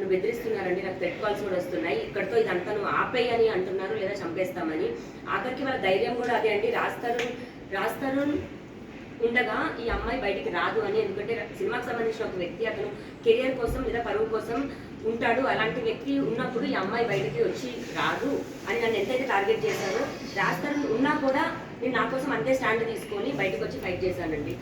నన్ను బెదిరిస్తున్నారండి, నాకు threat calls కూడా వస్తున్నాయి, ఇక్కడితో ఇదంతా నువ్వు ఆపేయని అంటున్నారు, లేదా చంపేస్తామని. ఆఖరికి వాళ్ళ ధైర్యం కూడా అదే అండి, రాస్తారు ఉండగా ఈ అమ్మాయి బయటికి రాదు అని. ఎందుకంటే సినిమాకి సంబంధించిన ఒక వ్యక్తి అతను కెరియర్ కోసం లేదా పరువు కోసం ఉంటాడు, అలాంటి వ్యక్తి ఉన్నప్పుడు ఈ అమ్మాయి బయటికి వచ్చి రాదు అని నన్ను ఎంతైతే టార్గెట్ చేశారో, రాస్తారు ఉన్నా కూడా నేను నా కోసం అంతే స్టాండ్ తీసుకొని బయటకు వచ్చి ఫైట్ చేశానండి.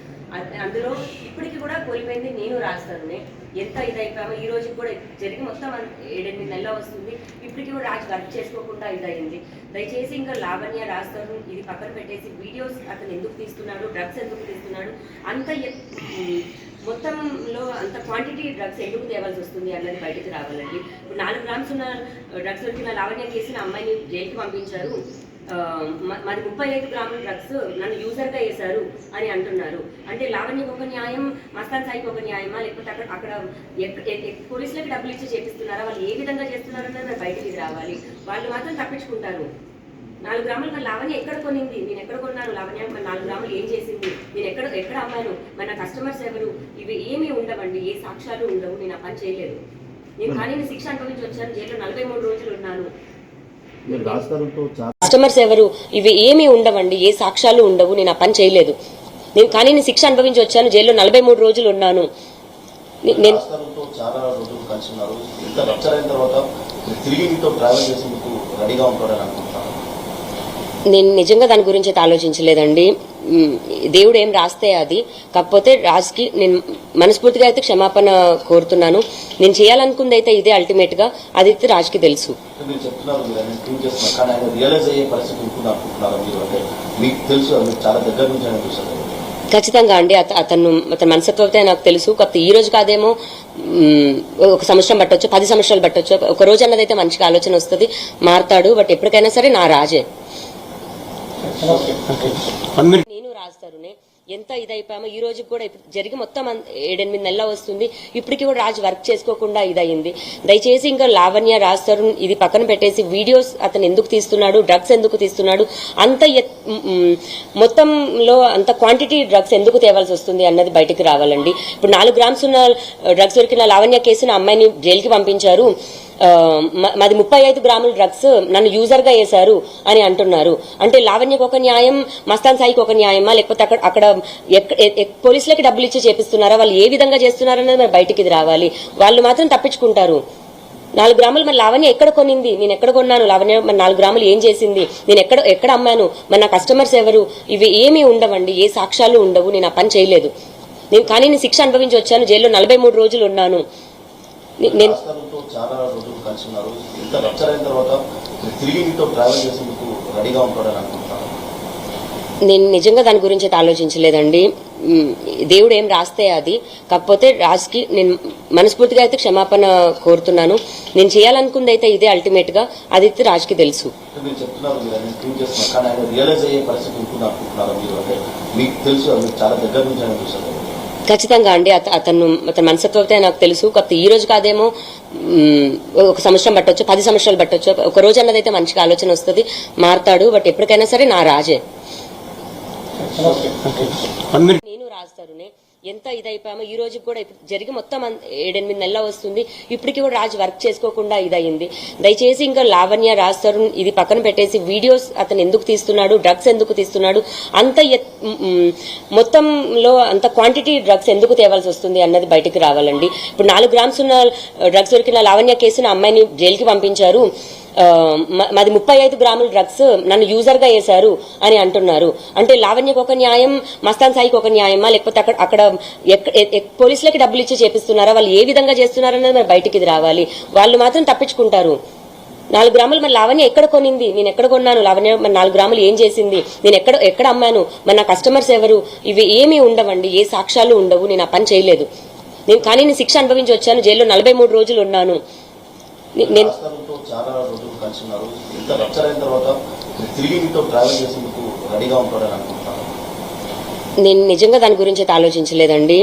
అందులో ఇప్పటికి కూడా కోల్పోయింది నేను, రాస్తారునే. ఎంత ఇదైపోయామో ఈ రోజు కూడా జరిగి మొత్తం 7-8 నెలలు వస్తుంది, ఇప్పటికీ కూడా రాజు వర్క్ చేసుకోకుండా ఇదయింది. దయచేసి ఇంకా లావణ్య, రాస్తారు ఇది పక్కన పెట్టేసి వీడియోస్ అతను ఎందుకు తీస్తున్నాడు, డ్రగ్స్ ఎందుకు తీస్తున్నాడు, అంత మొత్తంలో అంత క్వాంటిటీ డ్రగ్స్ ఎందుకు తేవాల్సి వస్తుంది అన్నది బయటకు రావాలండి. ఇప్పుడు 4 గ్రామ్స్ ఉన్న డ్రగ్స్ దొరికిన లావణ్య కేసుని అమ్మాయిని జైలుకి పంపించారు. మాది 35 గ్రాముల డ్రగ్స్ నన్ను యూజర్గా వేశారు అని అంటున్నారు. అంటే లావణ్యకు ఒక న్యాయం, మస్తాన్ సాయికి ఒక న్యాయమా, లేకపోతే అక్కడ పోలీసులకు డబ్బులు ఇచ్చి చేపిస్తున్నారా, వాళ్ళు ఏ విధంగా చేస్తున్నారన్నది బయటికి రావాలి. వాళ్ళు మాత్రం తప్పించుకుంటారు. 4 గ్రాములు మరి లావణ్య ఎక్కడ కొనింది, నేను ఎక్కడ కొన్నాను, లావణ్య మరి 4 గ్రాములు ఏం చేసింది, నేను ఎక్కడ అమ్మాను, మరి నా కస్టమర్స్ ఎవరు, ఇవి ఏమీ ఉండవండి, ఏ సాక్ష్యాలు ఉండవు, నేను ఆ పని చేయలేదు. నేను కానీ శిక్ష అనుభవించి వచ్చాను, జైల్లో 43 రోజులు ఉన్నాను. కస్టమర్స్ ఎవరు, ఇవి ఏమీ ఉండవండి, ఏ సాక్ష్యాలు ఉండవు, నేను ఆ పని చేయలేదు. నేను కానీ శిక్ష అనుభవించి వచ్చాను, జైల్లో 43 రోజులు ఉన్నాను. నేను చాలా రోజులు కలిసి ఉన్నారు, ఇంత రప్చర్ అయిన తర్వాత తిరిగి మీతో ట్రావెల్ చేసేందుకు రెడీగా ఉంటారని అనుకుంటున్నాను. నేను నిజంగా దాని గురించి అయితే ఆలోచించలేదండి. దేవుడు ఏం రాస్తే అది. కాకపోతే రాజ్కి నేను మనస్ఫూర్తిగా అయితే క్షమాపణ కోరుతున్నాను. నేను చేయాలనుకుంది అయితే ఇదే అల్టిమేట్ గా, అది అయితే రాజ్కి తెలుసు. ఖచ్చితంగా అండి, అతని మనస్తత్వం అయితే నాకు తెలుసు. కాకపోతే ఈ రోజు కాదేమో, 1 సంవత్సరం పట్టొచ్చు, 10 సంవత్సరాలు పట్టొచ్చు, ఒక రోజు అన్నదైతే మంచిగా ఆలోచన వస్తుంది, మారుతాడు. బట్ ఎప్పటికైనా సరే నా రాజే. నేను రాస్తారునే ఎంత ఇదైపోయామో ఈ రోజు కూడా జరిగి మొత్తం 7-8 నెలలు వస్తుంది, ఇప్పటికీ కూడా రాజు వర్క్ చేసుకోకుండా ఇదయింది. దయచేసి ఇంకా లావణ్య, రాస్తారు ఇది పక్కన పెట్టేసి వీడియోస్ అతను ఎందుకు తీస్తున్నాడు, డ్రగ్స్ ఎందుకు తీస్తున్నాడు, అంత మొత్తంలో అంత క్వాంటిటీ డ్రగ్స్ ఎందుకు తేవాల్సి వస్తుంది అన్నది బయటకు రావాలండి. ఇప్పుడు 4 గ్రామ్స్ ఉన్న డ్రగ్స్ దొరికిన లావణ్య కేసుని అమ్మాయిని జైలుకి పంపించారు. మాది 35 గ్రాముల డ్రగ్స్ నన్ను యూజర్గా వేశారు అని అంటున్నారు. అంటే లావణ్యకు ఒక న్యాయం, మస్తాన్ సాయికి ఒక న్యాయమా, లేకపోతే అక్కడ పోలీసులకి డబ్బులు ఇచ్చి చేపిస్తున్నారా, వాళ్ళు ఏ విధంగా చేస్తున్నారనేది మరి బయటికి రావాలి. వాళ్ళు మాత్రం తప్పించుకుంటారు. 4 గ్రాములు మరి లావణ్య ఎక్కడ కొనింది, నేను ఎక్కడ కొన్నాను, లావణ్య మరి 4 గ్రాములు ఏం చేసింది, నేను ఎక్కడ అమ్మాను, మరి నా కస్టమర్స్ ఎవరు, ఇవి ఏమీ ఉండవండి, ఏ సాక్ష్యాలు ఉండవు, నేను ఆ పని చేయలేదు. నేను కానీ శిక్ష అనుభవించి వచ్చాను, జైల్లో 43 రోజులు ఉన్నాను. నేను చాలా రోజులు కలిసి ఉన్నారు, ఇంత రప్చర్ అయిన తర్వాత తిరిగి మీతో ట్రావెల్ చేసేందుకు రెడీగా ఉంటారని అనుకుంటున్నాను. నేను నిజంగా దాని గురించి అయితే ఆలోచించలేదండి. దేవుడు ఏం రాస్తే అది. కాకపోతే రాజ్కి నేను మనస్ఫూర్తిగా అయితే క్షమాపణ కోరుతున్నాను. నేను చేయాలనుకుంది అయితే ఇదే అల్టిమేట్ గా, అది అయితే రాజ్కి తెలుసు. మీరు చెప్తున్నారు, కానీ ఆయన రియలైజ్ అయ్యే పరిస్థితి ఉంటుంది అనుకుంటున్నారు మీరు, అంటే మీకు తెలుసు, మీరు చాలా దగ్గర నుంచి ఆయన చూసారు. ఖచ్చితంగా అండి, అతని మనస్తత్వం అయితే నాకు తెలుసు. కాకపోతే ఈ రోజు కాదేమో, 1 సంవత్సరం పట్టొచ్చు, 10 సంవత్సరాలు పట్టొచ్చు, ఒక రోజు అన్నదైతే మంచిగా ఆలోచన వస్తుంది, మారుతాడు. బట్ ఎప్పటికైనా సరే నా రాజే. నేను రాస్తారునే ఎంత ఇదైపోయామో ఈ రోజు కూడా జరిగి మొత్తం 7-8 నెలలు వస్తుంది, ఇప్పటికీ కూడా రాజు వర్క్ చేసుకోకుండా ఇదయింది. దయచేసి ఇంకా లావణ్య, రాస్తారు ఇది పక్కన పెట్టేసి వీడియోస్ అతను ఎందుకు తీస్తున్నాడు, డ్రగ్స్ ఎందుకు తీస్తున్నాడు, అంత మొత్తంలో అంత క్వాంటిటీ డ్రగ్స్ ఎందుకు తేవాల్సి వస్తుంది అన్నది బయటకు రావాలండి. ఇప్పుడు 4 గ్రామ్స్ ఉన్న డ్రగ్స్ దొరికిన లావణ్య కేసుని అమ్మాయిని జైలుకి పంపించారు. మాది 35 గ్రాముల డ్రగ్స్ నన్ను యూజర్గా వేశారు అని అంటున్నారు. అంటే లావణ్యకు ఒక న్యాయం, మస్తాన్ సాయికి ఒక న్యాయమా, లేకపోతే అక్కడ పోలీసులకి డబ్బులు ఇచ్చి చేపిస్తున్నారా, వాళ్ళు ఏ విధంగా చేస్తున్నారన్నది మరి బయటికి రావాలి. వాళ్ళు మాత్రం తప్పించుకుంటారు. 4 గ్రాములు మరి లావణ్య ఎక్కడ కొనింది, నేను ఎక్కడ కొన్నాను, లావణ్య మరి 4 గ్రాములు ఏం చేసింది, నేను ఎక్కడ అమ్మాను, మరి నా కస్టమర్స్ ఎవరు, ఇవి ఏమీ ఉండవండి, ఏ సాక్ష్యాలు ఉండవు, నేను ఆ పని చేయలేదు. నేను కానీ శిక్ష అనుభవించి వచ్చాను, జైల్లో 43 రోజులు ఉన్నాను. నేను చాలా రోజులు కలిసి ఉన్నారు, ఇంత రప్చర్ అయిన తర్వాత తిరిగి మీతో ట్రావెల్ చేసేందుకు రెడీగా ఉంటారని అనుకుంటున్నాను. నేను నిజంగా దాని గురించి అయితే ఆలోచించలేదండి.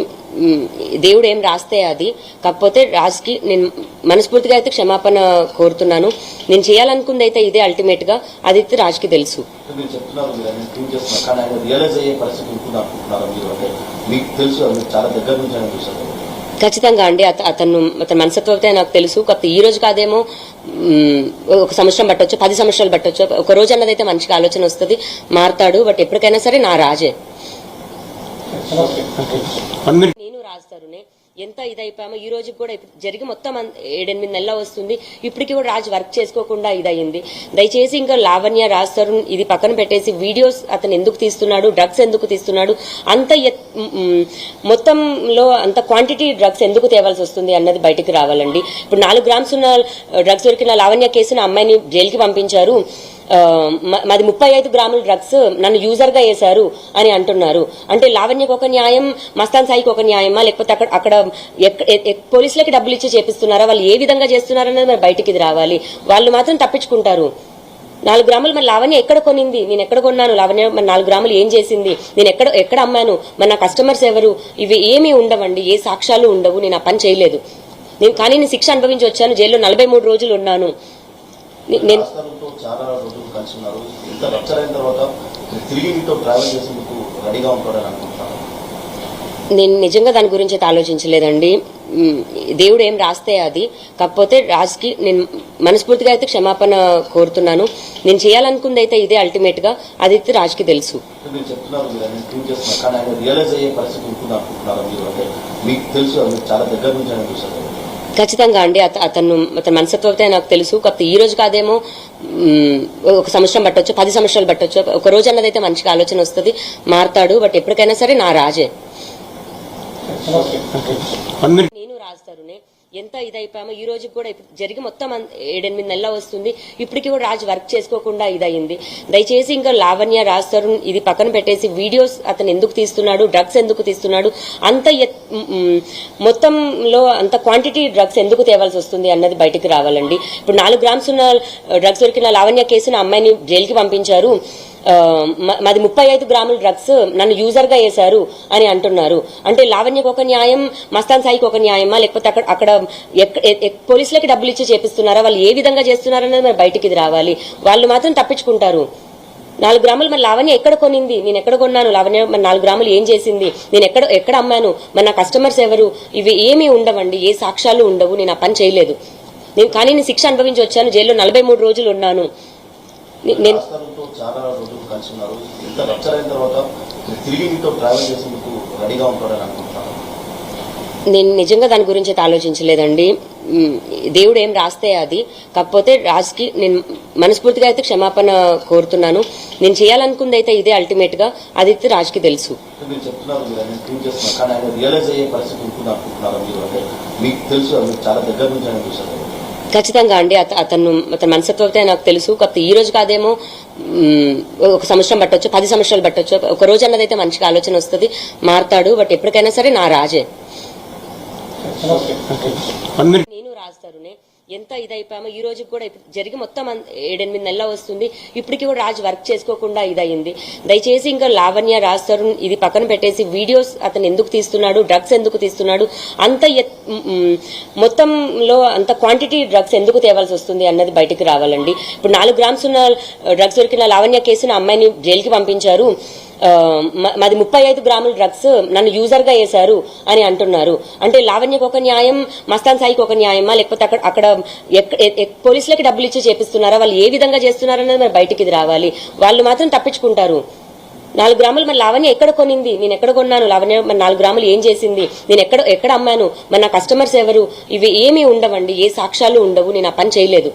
దేవుడు ఏం రాస్తే అది. కాకపోతే రాజ్కి నేను మనస్ఫూర్తిగా అయితే క్షమాపణ కోరుతున్నాను. నేను చేయాలనుకుంది అయితే ఇదే అల్టిమేట్ గా, అది అయితే రాజ్కి తెలుసు. మీరు చెప్తున్నారు, కానీ ఆయన రియలైజ్ అయ్యే పరిస్థితి ఉంటుంది అనుకుంటున్నారు మీరు, అంటే మీకు తెలుసు, మీరు చాలా దగ్గర నుంచి ఆయన చూసారు. ఖచ్చితంగా అండి. అతను మనస్తత్వం అయితే నాకు తెలుసు. కొత్త ఈ రోజు కాదేమో, ఒక సంవత్సరం పట్టొచ్చు, 10 సంవత్సరాలు పట్టొచ్చు. ఒక రోజు అన్నదైతే మంచిగా ఆలోచన వస్తుంది, మారుతాడు. బట్ ఎప్పటికైనా సరే నా రాజే. నేను రాజుతారునే ఎంత ఇదైపోయామో ఈ రోజు కూడా జరిగి మొత్తం 7-8 నెలలు వస్తుంది. ఇప్పటికీ కూడా రాజు వర్క్ చేసుకోకుండా ఇదయింది. దయచేసి ఇంకా లావణ్య రాజుతారు ఇది పక్కన పెట్టేసి వీడియోస్ అతను ఎందుకు తీస్తున్నాడు, డ్రగ్స్ ఎందుకు తీస్తున్నాడు, అంత మొత్తంలో అంత క్వాంటిటీ డ్రగ్స్ ఎందుకు తేవాల్సి వస్తుంది అన్నది బయటికి రావాలండి. ఇప్పుడు 4 గ్రామ్స్ ఉన్న డ్రగ్స్ దొరికిన లావణ్య కేసును అమ్మాయిని జైలుకి పంపించారు. మాది 35 గ్రాముల డ్రగ్స్ నన్ను యూజర్ గా వేశారు అని అంటున్నారు. అంటే లావణ్యకు ఒక న్యాయం, మస్తాన్ సాయికి ఒక న్యాయమా, లేకపోతే అక్కడ పోలీసులకి డబ్బులు ఇచ్చి చేపిస్తున్నారా, వాళ్ళు ఏ విధంగా చేస్తున్నారనేది మరి బయటికి ఇది రావాలి. వాళ్ళు మాత్రం తప్పించుకుంటారు. 4 గ్రాములు మరి లావణ్య ఎక్కడ కొనింది, నేను ఎక్కడ కొన్నాను, లావణ్య మరి 4 గ్రాములు ఏం చేసింది, నేను ఎక్కడ అమ్మాను, మరి నా కస్టమర్స్ ఎవరు, ఇవి ఏమీ ఉండవండి, ఏ సాక్ష్యాలు ఉండవు. నేను ఆ పని చేయలేదు. కానీ నేను శిక్ష అనుభవించి వచ్చాను. జైల్లో 43 రోజులు ఉన్నాను. నేను చాలా రోజులు కలిసి ఉన్నారు. ఇంత రప్చర్ అయిన తర్వాత తిరిగి మీతో ట్రావెల్ చేసేందుకు రెడీగా ఉంటారని అనుకుంటున్నాను. నేను నిజంగా దాని గురించి అయితే ఆలోచించలేదండి. దేవుడు ఏం రాస్తే అది. కాకపోతే రాజుకి నేను మనస్ఫూర్తిగా అయితే క్షమాపణ కోరుతున్నాను. నేను చేయాలనుకుంది అయితే ఇదే అల్టిమేట్ గా, అది అయితే రాజుకి తెలుసు. మీరు చెప్తున్నారు, మీరు ట్వీట్ చేస్తున్నారు, కానీ ఆయన రియలైజ్ అయ్యే పరిస్థితి ఉంటుంది అనుకుంటున్నారు మీరు? అంటే మీకు తెలుసు, మీరు చాలా దగ్గర నుంచి ఆయన చూసారు. ఖచ్చితంగా అండి. అతను మనస్తత్వం అయితే నాకు తెలుసు. కొత్త ఈ రోజు కాదేమో, ఒక సంవత్సరం పట్టొచ్చు, 10 సంవత్సరాలు పట్టొచ్చు. ఒక రోజు అన్నదైతే మంచిగా ఆలోచన వస్తుంది, మారుతాడు. బట్ ఎప్పటికైనా సరే నా రాజే. నేను రాజుతారునే ఎంత ఇదైపోయామో ఈ రోజు కూడా జరిగి మొత్తం 7-8 నెలలు వస్తుంది. ఇప్పటికీ కూడా రాజు వర్క్ చేసుకోకుండా ఇదయింది. దయచేసి ఇంకా లావణ్య రాజుతారు ఇది పక్కన పెట్టేసి వీడియోస్ అతను ఎందుకు తీస్తున్నాడు, డ్రగ్స్ ఎందుకు తీస్తున్నాడు, అంత మొత్తంలో అంత క్వాంటిటీ డ్రగ్స్ ఎందుకు తేవాల్సి వస్తుంది అన్నది బయటికి రావాలండి. ఇప్పుడు 4 గ్రామ్స్ ఉన్న డ్రగ్స్ దొరికిన లావణ్య కేసును అమ్మాయిని జైలుకి పంపించారు. మాది 35 గ్రాముల డ్రగ్స్ నన్ను యూజర్ గా వేశారు అని అంటున్నారు. అంటే లావణ్యకు ఒక న్యాయం, మస్తాన్ సాయికి ఒక న్యాయమా, లేకపోతే అక్కడ పోలీసులకి డబ్బులు ఇచ్చి చేపిస్తున్నారా, వాళ్ళు ఏ విధంగా చేస్తున్నారనేది మరి బయటికి ఇది రావాలి. వాళ్ళు మాత్రం తప్పించుకుంటారు. 4 గ్రాములు మరి లావణ్య ఎక్కడ కొనింది, నేను ఎక్కడ కొన్నాను, లావణ్య మరి 4 గ్రాములు ఏం చేసింది, నేను ఎక్కడ అమ్మాను, మరి నా కస్టమర్స్ ఎవరు, ఇవి ఏమీ ఉండవండి, ఏ సాక్ష్యాలు ఉండవు. నేను ఆ పని చేయలేదు. కానీ నేను శిక్ష అనుభవించి వచ్చాను. జైల్లో 43 రోజులు ఉన్నాను. నేను చాలా రోజులు కలిసి ఉన్నారు. ఇంత రప్చర్ అయిన తర్వాత తిరిగి మీతో ట్రావెల్ చేసేందుకు రెడీగా ఉంటారని అనుకుంటున్నాను. నేను నిజంగా దాని గురించి అయితే ఆలోచించలేదండి. దేవుడు ఏం రాస్తే అది. కాకపోతే రాజుకి నేను మనస్ఫూర్తిగా అయితే క్షమాపణ కోరుతున్నాను. నేను చేయాలనుకుంది అయితే ఇదే అల్టిమేట్ గా, అది అయితే రాజుకి తెలుసు. మీరు చెప్తున్నారు, మీరు ట్వీట్ చేస్తున్నారు, కానీ ఆయన రియలైజ్ అయ్యే పరిస్థితి ఉంటుంది అనుకుంటున్నారు మీరు? అంటే మీకు తెలుసు, మీరు చాలా దగ్గర నుంచి ఆయన చూసారు. ఖచ్చితంగా అండి. అతను మనస్తత్వం అయితే నాకు తెలుసు. కొత్త ఈ రోజు కాదేమో, ఒక సంవత్సరం పట్టొచ్చు, 10 సంవత్సరాలు పట్టొచ్చు. ఒక రోజు అన్నదైతే మంచిగా ఆలోచన వస్తుంది, మారుతాడు. బట్ ఎప్పటికైనా సరే నా రాజే. నేను రాజుతారునే ఎంత ఇదైపోయామో ఈ రోజు కూడా జరిగి మొత్తం 7-8 నెలలు వస్తుంది. ఇప్పటికీ కూడా రాజు వర్క్ చేసుకోకుండా ఇదయింది. దయచేసి ఇంకా లావణ్య రాజుతారు ఇది పక్కన పెట్టేసి వీడియోస్ అతను ఎందుకు తీస్తున్నాడు, డ్రగ్స్ ఎందుకు తీస్తున్నాడు, అంత మొత్తంలో అంత క్వాంటిటీ డ్రగ్స్ ఎందుకు తేవాల్సి వస్తుంది అన్నది బయటికి రావాలండి. ఇప్పుడు 4 గ్రామ్స్ ఉన్న డ్రగ్స్ దొరికిన లావణ్య కేసును అమ్మాయిని జైలుకి పంపించారు. మాది 35 గ్రాముల డ్రగ్స్ నన్ను యూజర్ గా వేశారు అని అంటున్నారు. అంటే లావణ్యకు ఒక న్యాయం, మస్తాన్ సాయికి ఒక న్యాయమా, లేకపోతే అక్కడ పోలీసులకి డబ్బులు ఇచ్చి చేపిస్తున్నారా, వాళ్ళు ఏ విధంగా చేస్తున్నారనేది మరి బయటికి ఇది రావాలి. వాళ్ళు మాత్రం తప్పించుకుంటారు. 4 గ్రాములు మరి లావణ్య ఎక్కడ కొనింది, నేను ఎక్కడ కొన్నాను, లావణ్య మరి 4 గ్రాములు ఏం చేసింది, నేను ఎక్కడ అమ్మాను, మరి నా కస్టమర్స్ ఎవరు, ఇవి ఏమీ ఉండవండి, ఏ సాక్ష్యాలు ఉండవు. నేను ఆ పని చేయలేదు.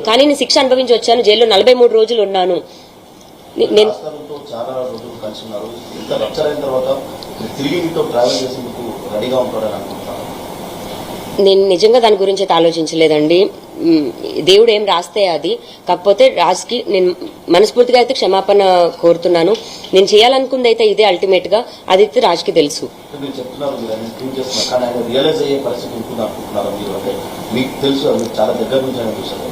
కానీ నేను శిక్ష అనుభవించి వచ్చాను. జైల్లో 43 రోజులు ఉన్నాను. నేను చాలా రోజులు కలిసి ఉన్నారు. ఇంత రప్చర్ అయిన తర్వాత తిరిగి మీతో ట్రావెల్ చేసేందుకు రెడీగా ఉంటారని అనుకుంటున్నాను. నేను నిజంగా దాని గురించి అయితే ఆలోచించలేదండి. దేవుడు ఏం రాస్తే అది. కాకపోతే రాజుకి నేను మనస్ఫూర్తిగా అయితే క్షమాపణ కోరుతున్నాను. నేను చేయాలనుకుంది అయితే ఇదే అల్టిమేట్ గా, అది అయితే రాజుకి తెలుసు. మీరు చెప్తున్నారు, మీరు ట్వీట్ చేస్తున్నారు, కానీ ఆయన రియలైజ్ అయ్యే పరిస్థితి ఉంటుంది అనుకుంటున్నారు మీరు? అంటే మీకు తెలుసు, మీరు చాలా దగ్గర నుంచి ఆయన చూసారు.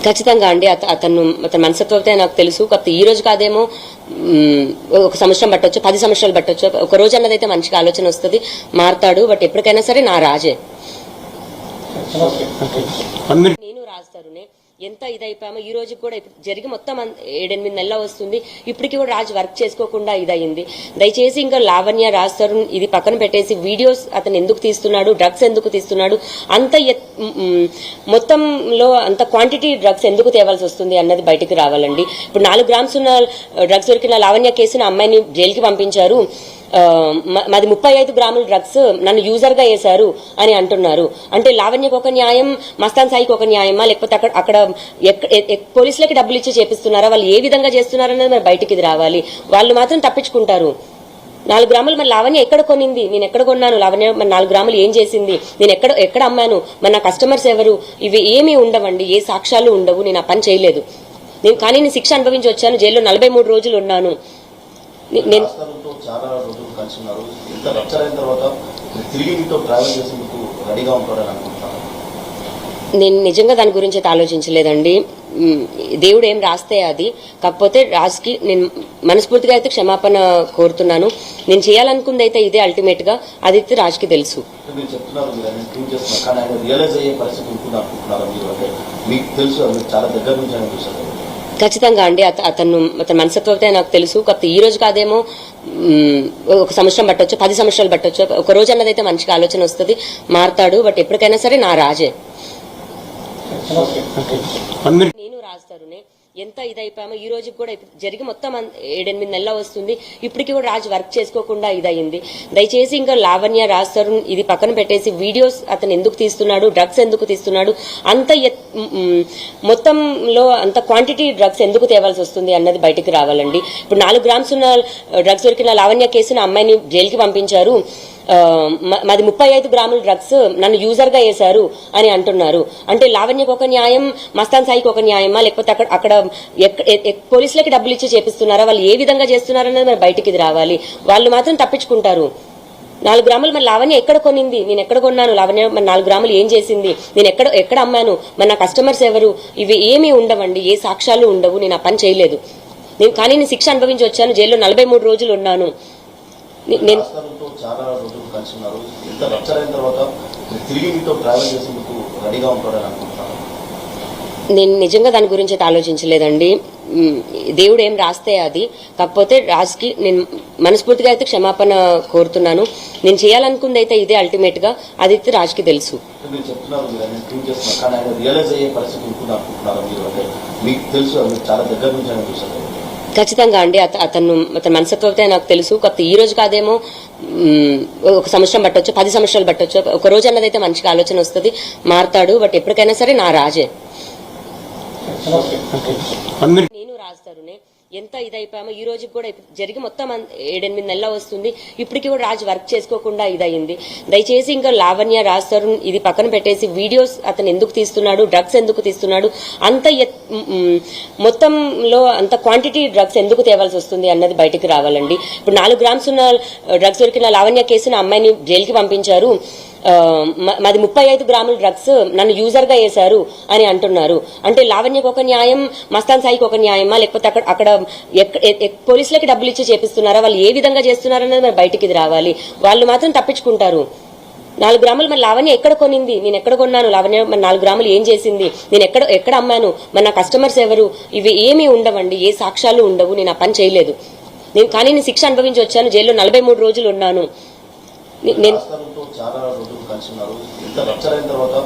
ఖచ్చితంగా అండి. అతను మనస్తత్వం అయితే నాకు తెలుసు. కొత్త ఈ రోజు కాదేమో, ఒక సంవత్సరం పట్టొచ్చు, 10 సంవత్సరాలు పట్టొచ్చు. ఒక రోజు అన్నదైతే మంచిగా ఆలోచన వస్తుంది, మారుతాడు. బట్ ఎప్పటికైనా సరే నా రాజే. నేను రాజుతారునే ఎంత ఇదైపోయామో ఈ రోజు కూడా జరిగి మొత్తం 7-8 నెలలు వస్తుంది. ఇప్పటికీ కూడా రాజు వర్క్ చేసుకోకుండా ఇదయింది. దయచేసి ఇంకా లావణ్య, రాజ్ తరుణ్ ఇది పక్కన పెట్టేసి వీడియోస్ అతను ఎందుకు తీస్తున్నాడు, డ్రగ్స్ ఎందుకు తీస్తున్నాడు, అంత మొత్తంలో అంత క్వాంటిటీ డ్రగ్స్ ఎందుకు తేవాల్సి వస్తుంది అన్నది బయటకు రావాలండి. ఇప్పుడు 4 గ్రామ్స్ ఉన్న డ్రగ్స్ దొరికిన లావణ్య కేసును అమ్మాయిని జైలుకి పంపించారు. మాది 35 గ్రాముల డ్రగ్స్ నన్ను యూజర్ గా వేశారు అని అంటున్నారు. అంటే లావణ్యకు ఒక న్యాయం, మస్తాన్ సాయికి ఒక న్యాయమా, లేకపోతే అక్కడ పోలీసులకి డబ్బులు ఇచ్చి చేపిస్తున్నారా, వాళ్ళు ఏ విధంగా చేస్తున్నారనేది మరి బయటికి రావాలి. వాళ్ళు మాత్రం తప్పించుకుంటారు. 4 గ్రాములు మరి లావణ్య ఎక్కడ కొనింది, నేను ఎక్కడ కొన్నాను, లావణ్య మరి 4 గ్రాములు ఏం చేసింది, నేను ఎక్కడ అమ్మాను, మరి నా కస్టమర్స్ ఎవరు, ఇవి ఏమీ ఉండవండి, ఏ సాక్ష్యాలు ఉండవు. నేను ఆ పని చేయలేదు. కానీ నేను శిక్ష అనుభవించి వచ్చాను. జైల్లో 43 రోజులు ఉన్నాను. నేను చాలా రోజులు కలిసి ఉన్నారు. ఇంత లెక్చర్ అయిన తర్వాత తిరిగి మీతో ట్రావెల్ చేసేందుకు రెడీగా ఉంటారని అనుకుంటున్నాను. నేను నిజంగా దాని గురించి అయితే ఆలోచించలేదండి. దేవుడు ఏం రాస్తే అది. కాకపోతే రాజ్కి నేను మనస్ఫూర్తిగా అయితే క్షమాపణ కోరుతున్నాను. నేను చేయాలనుకుంది అయితే ఇదే అల్టిమేట్ గా. అది రాజ్కి తెలుసు. మీరు చెప్తున్నారు, మీరు ప్రూవ్ చేస్తున్నారు, కానీ ఆయన రియలైజ్ అయ్యే పరిస్థితి ఉంటుంది అనుకుంటున్నారు మీరు. అంటే మీకు తెలుసు, మీరు చాలా దగ్గర నుంచి ఆయన చూసారు. ఖచ్చితంగా అండి. అతను మనస్తత్వం అయితే నాకు తెలుసు. కాకపోతే ఈ రోజు కాదేమో, 1 సంవత్సరం పట్టొచ్చు, 10 సంవత్సరాలు పట్టొచ్చు. ఒక రోజు అన్నదైతే మంచిగా ఆలోచన వస్తుంది, మారుతాడు. బట్ ఎప్పటికైనా సరే నా రాజే. నేను రాజ్ తరుణే. ఎంత ఇదైపోయామో ఈ రోజు కూడా జరిగి మొత్తం 7-8 నెలలు వస్తుంది. ఇప్పటికీ కూడా రాజు వర్క్ చేసుకోకుండా ఇదయింది. దయచేసి ఇంకా లావణ్య, రాజ్ తరుణ్ ఇది పక్కన పెట్టేసి వీడియోస్ అతను ఎందుకు తీస్తున్నాడు, డ్రగ్స్ ఎందుకు తీస్తున్నాడు, అంత మొత్తంలో అంత క్వాంటిటీ డ్రగ్స్ ఎందుకు తేవాల్సి వస్తుంది అన్నది బయటకు రావాలండి. ఇప్పుడు 4 గ్రామ్స్ ఉన్న డ్రగ్స్ దొరికిన లావణ్య కేసును అమ్మాయిని జైలుకి పంపించారు. మాది 35 గ్రాముల డ్రగ్స్ నన్ను యూజర్ గా వేశారు అని అంటున్నారు. అంటే లావణ్యకు ఒక న్యాయం, మస్తాన్ సాయికి ఒక న్యాయమా, లేకపోతే అక్కడ పోలీసులకి డబ్బులు ఇచ్చి చేపిస్తున్నారా, వాళ్ళు ఏ విధంగా చేస్తున్నారనేది మరి బయటికి రావాలి. వాళ్ళు మాత్రం తప్పించుకుంటారు. 4 గ్రాములు మరి లావణ్య ఎక్కడ కొనింది, నేను ఎక్కడ కొన్నాను, లావణ్య మరి 4 గ్రాములు ఏం చేసింది, నేను ఎక్కడ అమ్మాను, మరి నా కస్టమర్స్ ఎవరు, ఇవి ఏమీ ఉండవండి, ఏ సాక్ష్యాలు ఉండవు. నేను ఆ పని చేయలేదు. కానీ నేను శిక్ష అనుభవించి వచ్చాను. జైల్లో 43 రోజులు ఉన్నాను. నేను చాలా రోజులు కలిసి ఉన్నారు. ఇంత లెక్చర్ అయిన తర్వాత తిరిగి మీతో ట్రావెల్ చేసేందుకు రెడీగా ఉంటారని అనుకుంటున్నాను. నేను నిజంగా దాని గురించి అయితే ఆలోచించలేదండి. దేవుడు ఏం రాస్తే అది. కాకపోతే రాజ్కి నేను మనస్ఫూర్తిగా అయితే క్షమాపణ కోరుతున్నాను. నేను చేయాలనుకుంది అయితే ఇదే అల్టిమేట్ గా. అది రాజ్కి తెలుసు. మీరు చెప్తున్నారు, మీరు ప్రూవ్ చేస్తున్నారు, కానీ ఆయన రియలైజ్ అయ్యే పరిస్థితి ఉంటుంది అనుకుంటున్నారు మీరు. అంటే మీకు తెలుసు, మీరు చాలా దగ్గర నుంచి ఆయన చూసారు. ఖచ్చితంగా అండి. అతను మనస్తత్వం అయితే నాకు తెలుసు. కాకపోతే ఈ రోజు కాదేమో, 1 సంవత్సరం పట్టొచ్చు, 10 సంవత్సరాలు పట్టొచ్చు. ఒక రోజు అన్నదైతే మంచిగా ఆలోచన వస్తుంది, మారుతాడు. బట్ ఎప్పటికైనా సరే నా రాజే. నేను రాజ్ తరుణే. ఎంత ఇదైపోయామో ఈ రోజు కూడా జరిగి మొత్తం 7-8 నెలలు వస్తుంది. ఇప్పటికీ కూడా రాజు వర్క్ చేసుకోకుండా ఇదయింది. దయచేసి ఇంకా లావణ్య, రాజ్ తరుణ్ ఇది పక్కన పెట్టేసి వీడియోస్ అతను ఎందుకు తీస్తున్నాడు, డ్రగ్స్ ఎందుకు తీస్తున్నాడు, అంత మొత్తంలో అంత క్వాంటిటీ డ్రగ్స్ ఎందుకు తేవాల్సి వస్తుంది అన్నది బయటకు రావాలండి. ఇప్పుడు 4 గ్రామ్స్ ఉన్న డ్రగ్స్ దొరికిన లావణ్య కేసును అమ్మాయిని జైలుకి పంపించారు. మాది 35 గ్రాముల డ్రగ్స్ నన్ను యూజర్ గా వేశారు అని అంటున్నారు. అంటే లావణ్యకు ఒక న్యాయం, మస్తాన్ సాయికి ఒక న్యాయమా, లేకపోతే అక్కడ పోలీసులకి డబ్బులు ఇచ్చి చేపిస్తున్నారా, వాళ్ళు ఏ విధంగా చేస్తున్నారనేది మరి బయటికి రావాలి. వాళ్ళు మాత్రం తప్పించుకుంటారు. 4 గ్రాములు మరి లావణ్య ఎక్కడ కొనింది, నేను ఎక్కడ కొన్నాను, లావణ్య మరి 4 గ్రాములు ఏం చేసింది, నేను ఎక్కడ అమ్మాను, మరి నా కస్టమర్స్ ఎవరు, ఇవి ఏమీ ఉండవండి, ఏ సాక్ష్యాలు ఉండవు. నేను ఆ పని చేయలేదు. కానీ నేను శిక్ష అనుభవించి వచ్చాను. జైల్లో 43 రోజులు ఉన్నాను. నేను చాలా రోజులు కలిసి ఉన్నారు. ఇంత లెక్చర్ అయిన తర్వాత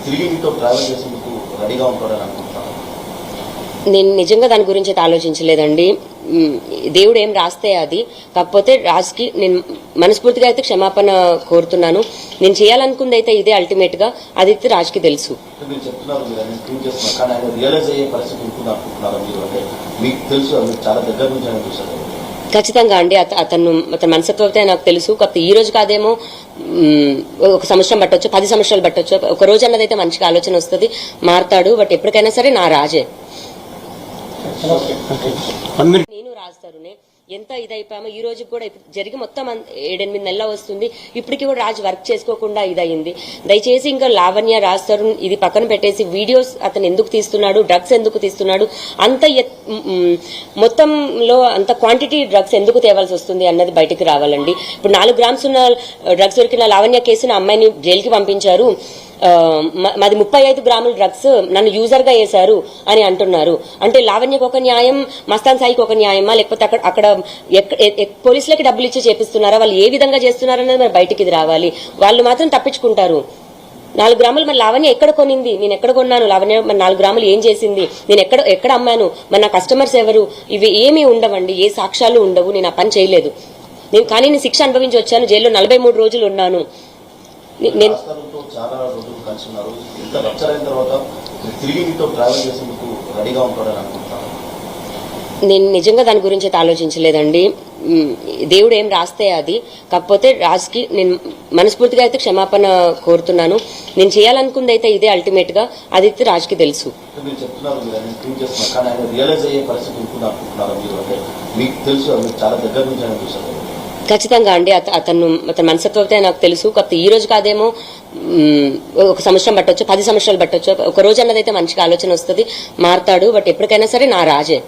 తిరిగి మీతో ట్రావెల్ చేసేందుకు రెడీగా ఉంటారని అనుకుంటున్నాను. నేను నిజంగా దాని గురించి అయితే ఆలోచించలేదండి. దేవుడు ఏం రాస్తే అది. కాకపోతే రాజ్కి నేను మనస్ఫూర్తిగా అయితే క్షమాపణ కోరుతున్నాను. నేను చేయాలనుకుంది అయితే ఇదే అల్టిమేట్ గా. అది రాజ్కి తెలుసు. మీరు చెప్తున్నారు, మీరు ప్రూవ్ చేస్తున్నారు, కానీ ఆయన రియలైజ్ అయ్యే పరిస్థితి ఉంటుంది అనుకుంటున్నారు మీరు. అంటే మీకు తెలుసు, మీరు చాలా దగ్గర నుంచి ఆయన చూసారు. ఖచ్చితంగా అండి. అతను మనస్తత్వం అయితే నాకు తెలుసు. కాకపోతే ఈ రోజు కాదేమో, 1 సంవత్సరం పట్టొచ్చు, 10 సంవత్సరాలు పట్టొచ్చు. ఒక రోజు అన్నదైతే మంచిగా ఆలోచన వస్తుంది, మారుతాడు. బట్ ఎప్పటికైనా సరే నా రాజే. నేను రాజ్ తరుణే. ఎంత ఇదైపోయామో ఈ రోజు కూడా జరిగి మొత్తం 7-8 నెలలు వస్తుంది. ఇప్పటికీ కూడా రాజు వర్క్ చేసుకోకుండా ఇదయింది. దయచేసి ఇంకా లావణ్య, రాజ్ తరుణ్ ఇది పక్కన పెట్టేసి వీడియోస్ అతను ఎందుకు తీస్తున్నాడు, డ్రగ్స్ ఎందుకు తీస్తున్నాడు, అంత మొత్తంలో అంత క్వాంటిటీ డ్రగ్స్ ఎందుకు తేవాల్సి వస్తుంది అన్నది బయటకు రావాలండి. ఇప్పుడు 4 గ్రామ్స్ ఉన్న డ్రగ్స్ దొరికిన లావణ్య కేసును అమ్మాయిని జైలుకి పంపించారు. మాది 35 గ్రాముల డ్రగ్స్ నన్ను యూజర్ గా వేశారు అని అంటున్నారు. అంటే లావణ్యకు ఒక న్యాయం, మస్తాన్ సాయికి ఒక న్యాయమా, లేకపోతే అక్కడ పోలీసులకి డబ్బులు ఇచ్చి చేపిస్తున్నారా, వాళ్ళు ఏ విధంగా చేస్తున్నారనేది మరి బయటికి ఇది రావాలి. వాళ్ళు మాత్రం తప్పించుకుంటారు. 4 గ్రాములు మరి లావణ్య ఎక్కడ కొనింది, నేను ఎక్కడ కొన్నాను, లావణ్య మరి 4 గ్రాములు ఏం చేసింది, నేను ఎక్కడ అమ్మాను, మరి నా కస్టమర్స్ ఎవరు, ఇవి ఏమీ ఉండవండి, ఏ సాక్ష్యాలు ఉండవు, నేను ఆ పని చేయలేదు. కానీ నేను శిక్ష అనుభవించి వచ్చాను, జైల్లో 43 రోజులు ఉన్నాను. నేను రాష్ట్రాలతో చాలా రోజులు కలిసి ఉన్నారు. ఇంత రప్చర్ అయిన తర్వాత తిరిగి మీతో ట్రావెల్ చేసేందుకు రెడీగా ఉంటారని అనుకుంటున్నాను. నేను నిజంగా దాని గురించి అయితే ఆలోచించలేదండి. దేవుడు ఏం రాస్తే అది. కాకపోతే రాజ్కి నేను మనస్ఫూర్తిగా అయితే క్షమాపణ కోరుతున్నాను. నేను చేయాలనుకుంది అయితే ఇదే అల్టిమేట్ గా, అది అయితే రాజ్కి తెలుసు. మీరు చెప్తున్నారు, మీరు అన్ని ట్రీట్ చేస్తున్నారు, కానీ ఆయన రియలైజ్ అయ్యే పరిస్థితి ఉంటుంది అనుకుంటున్నారు మీరు. అంటే మీకు తెలుసు, మీరు చాలా దగ్గర నుంచి ఆయన చూసారు. ఖచ్చితంగా అండి, అతను మనస్తత్వం అయితే నాకు తెలుసు. కాకపోతే ఈ రోజు కాదేమో, 1 సంవత్సరం పట్టొచ్చు, 10 సంవత్సరాలు పట్టొచ్చు. ఒక రోజు అన్నదైతే మంచిగా ఆలోచన వస్తుంది, మారుతాడు. బట్ ఎప్పటికైనా సరే నా రాజే.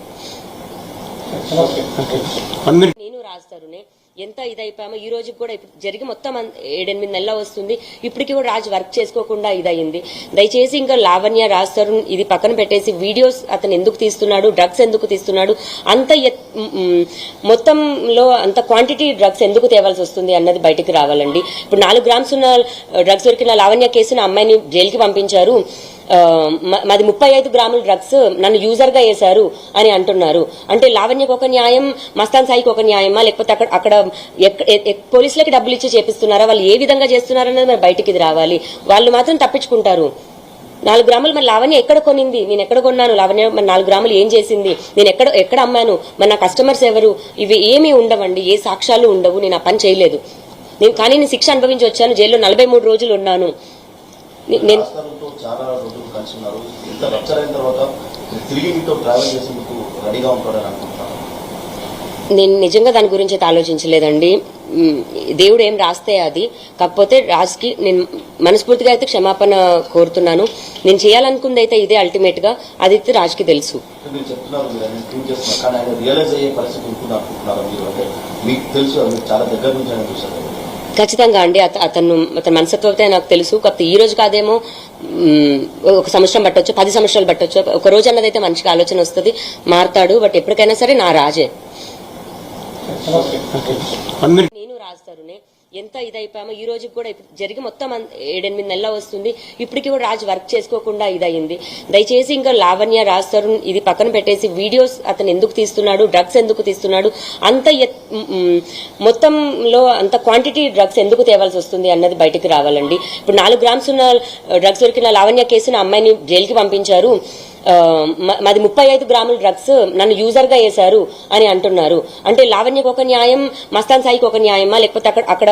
నేను రాజుతారునే ఎంత ఇదైపోయామో ఈ రోజు కూడా జరిగి మొత్తం 7-8 నెలలు వస్తుంది. ఇప్పటికీ కూడా రాజు వర్క్ చేసుకోకుండా ఇదయింది. దయచేసి ఇంకా లావణ్య, రాజ్ తరుణ్ ఇది పక్కన పెట్టేసి వీడియోస్ అతను ఎందుకు తీస్తున్నాడు, డ్రగ్స్ ఎందుకు తీస్తున్నాడు, అంత మొత్తంలో అంత క్వాంటిటీ డ్రగ్స్ ఎందుకు తేవాల్సి వస్తుంది అన్నది బయటికి రావాలండి. ఇప్పుడు 4 గ్రామ్స్ ఉన్న డ్రగ్స్ దొరికిన లావణ్య కేసును అమ్మాయిని జైలుకి పంపించారు. మాది 35 గ్రాముల డ్రగ్స్ నన్ను యూజర్ గా వేశారు అని అంటున్నారు. అంటే లావణ్యకు ఒక న్యాయం, మస్తాన్ సాయికి ఒక న్యాయమా, లేకపోతే అక్కడ పోలీసులకి డబ్బులు ఇచ్చి చేపిస్తున్నారా, వాళ్ళు ఏ విధంగా చేస్తున్నారనేది మరి బయటికి ఇది రావాలి. వాళ్ళు మాత్రం తప్పించుకుంటారు. 4 గ్రాములు మరి లావణ్య ఎక్కడ కొనింది, నేను ఎక్కడ కొన్నాను, లావణ్య మరి 4 గ్రాములు ఏం చేసింది, నేను ఎక్కడ అమ్మాను, మరి నా కస్టమర్స్ ఎవరు, ఇవి ఏమీ ఉండవండి, ఏ సాక్ష్యాలు ఉండవు, నేను ఆ పని చేయలేదు. కానీ నేను శిక్ష అనుభవించి వచ్చాను, జైల్లో 43 రోజులు ఉన్నాను. నేను రాష్ట్రాలతో చాలా రోజులు కలిసి ఉన్నారు. ఇంత రప్చర్ అయిన తర్వాత తిరిగి మీతో ట్రావెల్ చేసేందుకు రెడీగా ఉంటారని అనుకుంటున్నాను. నేను నిజంగా దాని గురించి అయితే ఆలోచించలేదండి. దేవుడు ఏం రాస్తే అది. కాకపోతే రాజ్కి నేను మనస్ఫూర్తిగా అయితే క్షమాపణ కోరుతున్నాను. నేను చేయాలనుకుంది అయితే ఇదే అల్టిమేట్ గా, అది అయితే రాజ్కి తెలుసు. మీరు చెప్తున్నారు, మీరు అన్ని ట్రీట్ చేస్తున్నారు, కానీ ఆయన రియలైజ్ అయ్యే పరిస్థితి ఉంటుంది అనుకుంటున్నారు మీరు. అంటే మీకు తెలుసు, మీరు చాలా దగ్గర నుంచి ఆయన చూసారు. ఖచ్చితంగా అండి, అతను మనస్తత్వం అయితే నాకు తెలుసు. కాకపోతే ఈ రోజు కాదేమో, 1 సంవత్సరం పట్టొచ్చు, 10 సంవత్సరాలు పట్టొచ్చు. ఒక రోజు అన్నదైతే మంచిగా ఆలోచన వస్తుంది, మారుతాడు. బట్ ఎప్పటికైనా సరే నా రాజే. నేను రాజుతారునే ఎంత ఇదైపోయామో ఈ రోజు కూడా జరిగి మొత్తం 7-8 నెలలు వస్తుంది. ఇప్పటికీ కూడా రాజు వర్క్ చేసుకోకుండా ఇదయింది. దయచేసి ఇంకా లావణ్య, రాజ్ తరుణ్ ఇది పక్కన పెట్టేసి వీడియోస్ అతను ఎందుకు తీస్తున్నాడు, డ్రగ్స్ ఎందుకు తీస్తున్నాడు, అంత మొత్తంలో అంత క్వాంటిటీ డ్రగ్స్ ఎందుకు తేవాల్సి వస్తుంది అన్నది బయటికి రావాలండి. ఇప్పుడు 4 గ్రామ్స్ ఉన్న డ్రగ్స్ దొరికిన లావణ్య కేసును అమ్మాయిని జైలుకి పంపించారు. మాది 35 గ్రాముల డ్రగ్స్ నన్ను యూజర్ గా వేశారు అని అంటున్నారు. అంటే లావణ్యకు ఒక న్యాయం, మస్తాన్ సాయికి ఒక న్యాయమా, లేకపోతే అక్కడ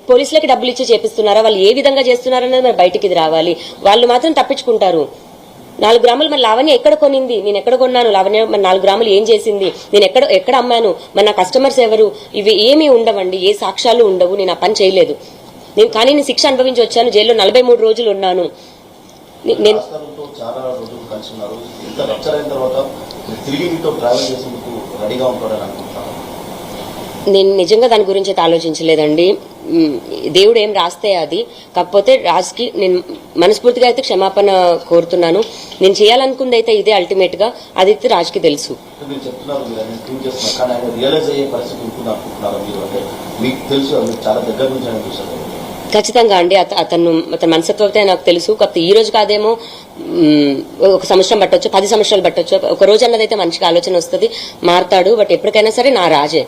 పోలీసులకి డబ్బులు ఇచ్చి చేపిస్తున్నారా, వాళ్ళు ఏ విధంగా చేస్తున్నారనేది మరి బయటికి ఇది రావాలి. వాళ్ళు మాత్రం తప్పించుకుంటారు. 4 గ్రాములు మరి లావణ్య ఎక్కడ కొనింది, నేను ఎక్కడ కొన్నాను, లావణ్య మరి 4 గ్రాములు ఏం చేసింది, నేను ఎక్కడ అమ్మాను, మరి నా కస్టమర్స్ ఎవరు, ఇవి ఏమీ ఉండవండి, ఏ సాక్ష్యాలు ఉండవు, నేను ఆ పని చేయలేదు. కానీ నేను శిక్ష అనుభవించి వచ్చాను, జైల్లో 43 రోజులు ఉన్నాను. నేను రాష్ట్రాలతో చాలా రోజులు కలిసి ఉన్నారు. ఇంత రప్చర్ అయిన తర్వాత తిరిగి మీతో ట్రావెల్ చేసేందుకు రెడీగా ఉంటారని అనుకుంటున్నాను. నేను నిజంగా దాని గురించి అయితే ఆలోచించలేదండి. దేవుడు ఏం రాస్తే అది. కాకపోతే రాజ్కి నేను మనస్ఫూర్తిగా అయితే క్షమాపణ కోరుతున్నాను. నేను చేయాలనుకుంది అయితే ఇదే అల్టిమేట్ గా, అది అయితే రాజ్కి తెలుసు. మీరు చెప్తున్నారు, మీరు అన్ని ట్రీట్ చేస్తున్నారు, కానీ ఆయన రియలైజ్ అయ్యే పరిస్థితి ఉంటుంది అనుకుంటున్నారు మీరు. అంటే మీకు తెలుసు, మీరు చాలా దగ్గర నుంచి ఆయన చూసారు. ఖచ్చితంగా అండి, అతను మనస్తత్వం అయితే నాకు తెలుసు. కాకపోతే ఈ రోజు కాదేమో, 1 సంవత్సరం పట్టొచ్చు, 10 సంవత్సరాలు పట్టొచ్చు. ఒక రోజు అన్నదైతే మంచిగా ఆలోచన వస్తుంది, మారుతాడు. బట్ ఎప్పటికైనా సరే నా రాజే.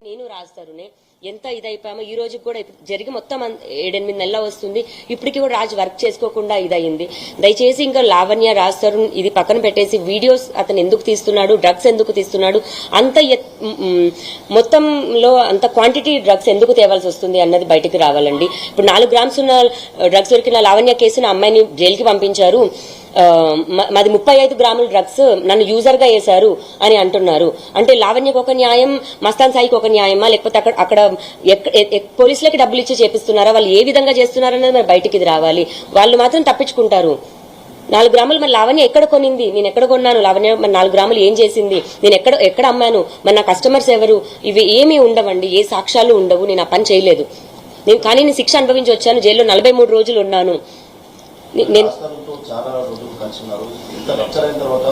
నేను రాజుతారునే ఎంత ఇదైపోయామో ఈ రోజు కూడా జరిగి మొత్తం 7-8 నెలలు వస్తుంది. ఇప్పటికీ కూడా రాజు వర్క్ చేసుకోకుండా ఇదయింది. దయచేసి ఇంకా లావణ్య, రాజ్ తరుణ్ ఇది పక్కన పెట్టేసి వీడియోస్ అతను ఎందుకు తీస్తున్నాడు, డ్రగ్స్ ఎందుకు తీస్తున్నాడు, అంత మొత్తంలో అంత క్వాంటిటీ డ్రగ్స్ ఎందుకు తేవాల్సి వస్తుంది అన్నది బయటికి రావాలండి. ఇప్పుడు 4 గ్రామ్స్ ఉన్న డ్రగ్స్ దొరికిన లావణ్య కేసును అమ్మాయిని జైలుకి పంపించారు. మాది 35 గ్రాముల డ్రగ్స్ నన్ను యూజర్ గా వేశారు అని అంటున్నారు. అంటే లావణ్యకు ఒక న్యాయం, మస్తాన్ సాయికి ఒక న్యాయమా, లేకపోతే అక్కడ పోలీసులకి డబ్బులు ఇచ్చి చేపిస్తున్నారా, వాళ్ళు ఏ విధంగా చేస్తున్నారనేది మరి బయటికి ఇది రావాలి. వాళ్ళు మాత్రం తప్పించుకుంటారు. 4 గ్రాములు మరి లావణ్య ఎక్కడ కొనింది, నేను ఎక్కడ కొన్నాను, లావణ్య మరి 4 గ్రాములు ఏం చేసింది, నేను ఎక్కడ అమ్మాను, మరి నా కస్టమర్స్ ఎవరు, ఇవి ఏమీ ఉండవండి, ఏ సాక్ష్యాలు ఉండవు, నేను ఆ పని చేయలేదు. నేను శిక్ష అనుభవించి వచ్చాను. జైల్లో 43 రోజులు ఉన్నాను. నేను రాష్ట్రంతో చాలా రోజులు కలిసి ఉన్నారు. ఇంత రప్చర్ అయిన తర్వాత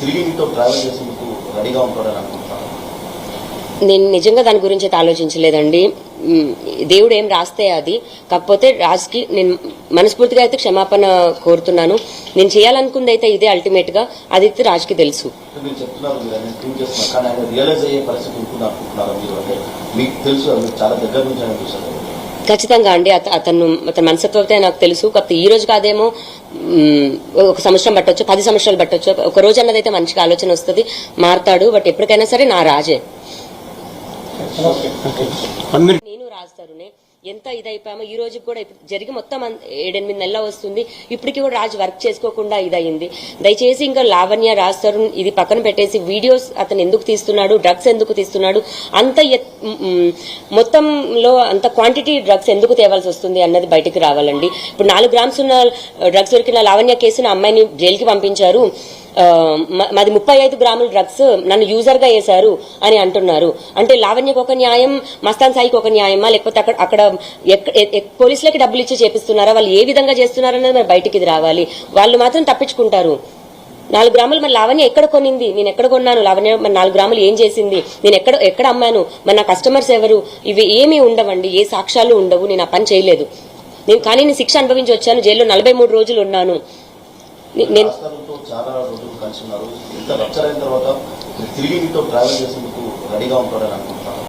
తిరిగి మీతో ట్రావెల్ చేసేందుకు రెడీగా ఉంటారని అనుకుంటున్నాను. నేను నిజంగా దాని గురించి అయితే ఆలోచించలేదండి. దేవుడు ఏం రాస్తే అది. కాకపోతే రాజ్కి నేను మనస్ఫూర్తిగా అయితే క్షమాపణ కోరుతున్నాను. నేను చేయాలనుకుంది అయితే ఇదే అల్టిమేట్ గా. అది అయితే రాజ్కి తెలుసు. మీరు చెప్తున్నారు మీరు ఆయన ట్రీట్ చేస్తున్నారు, కానీ ఆయన రియలైజ్ అయ్యే పరిస్థితి ఉంటుంది అనుకుంటున్నారు మీరు. అంటే మీకు తెలుసు, మీరు చాలా దగ్గర నుంచి ఆయన చూసారు. ఖచ్చితంగా అండి. అతని మనస్తత్వం అయితే నాకు తెలుసు. కాకపోతే ఈ రోజు కాదేమో 1 సంవత్సరం పట్టొచ్చు, 10 సంవత్సరాలు పట్టొచ్చు. ఒక రోజు అన్నదైతే మంచిగా ఆలోచన వస్తుంది, మారుతాడు. బట్ ఎప్పటికైనా సరే నా రాజే. నేను రాజుతారునే ఎంత ఇదైపోయామో ఈ రోజు కూడా జరిగి మొత్తం 7-8 నెలలు వస్తుంది. ఇప్పటికీ కూడా రాజు వర్క్ చేసుకోకుండా ఇదయింది. దయచేసి ఇంకా లావణ్య రాజుతారు ఇది పక్కన పెట్టేసి వీడియోస్ అతను ఎందుకు తీస్తున్నాడు, డ్రగ్స్ ఎందుకు తీస్తున్నాడు, అంత మొత్తంలో అంత క్వాంటిటీ డ్రగ్స్ ఎందుకు తేవాల్సి వస్తుంది అన్నది బయటికి రావాలండి. ఇప్పుడు 4 గ్రామ్స్ ఉన్న డ్రగ్స్ దొరికిన లావణ్య కేసును అమ్మాయిని జైలుకి పంపించారు. మాది 35 గ్రాముల డ్రగ్స్ నన్ను యూజర్ గా వేశారు అని అంటున్నారు. అంటే లావణ్యకు ఒక న్యాయం, మస్తాన్ సాయికి ఒక న్యాయమా, లేకపోతే అక్కడ పోలీసులకి డబ్బులు ఇచ్చి చేపిస్తున్నారా, వాళ్ళు ఏ విధంగా చేస్తున్నారనేది మరి బయటికి రావాలి. వాళ్ళు మాత్రం తప్పించుకుంటారు. 4 గ్రాములు మరి లావణ్య ఎక్కడ కొనింది, నేను ఎక్కడ కొన్నాను, లావణ్య మరి 4 గ్రాములు ఏం చేసింది, నేను ఎక్కడ అమ్మాను, మరి నా కస్టమర్స్ ఎవరు, ఇవి ఏమీ ఉండవండి. ఏ సాక్ష్యాలు ఉండవు. నేను ఆ పని చేయలేదు. నేను శిక్ష అనుభవించి వచ్చాను. జైల్లో 43 రోజులు ఉన్నాను. నేను చాలా రోజులు కలిసి ఉన్నారు. ఇంత రప్చర్ అయిన తర్వాత తిరిగి మీతో ట్రావెల్ చేసేందుకు రెడీగా ఉంటారని అనుకుంటున్నాను.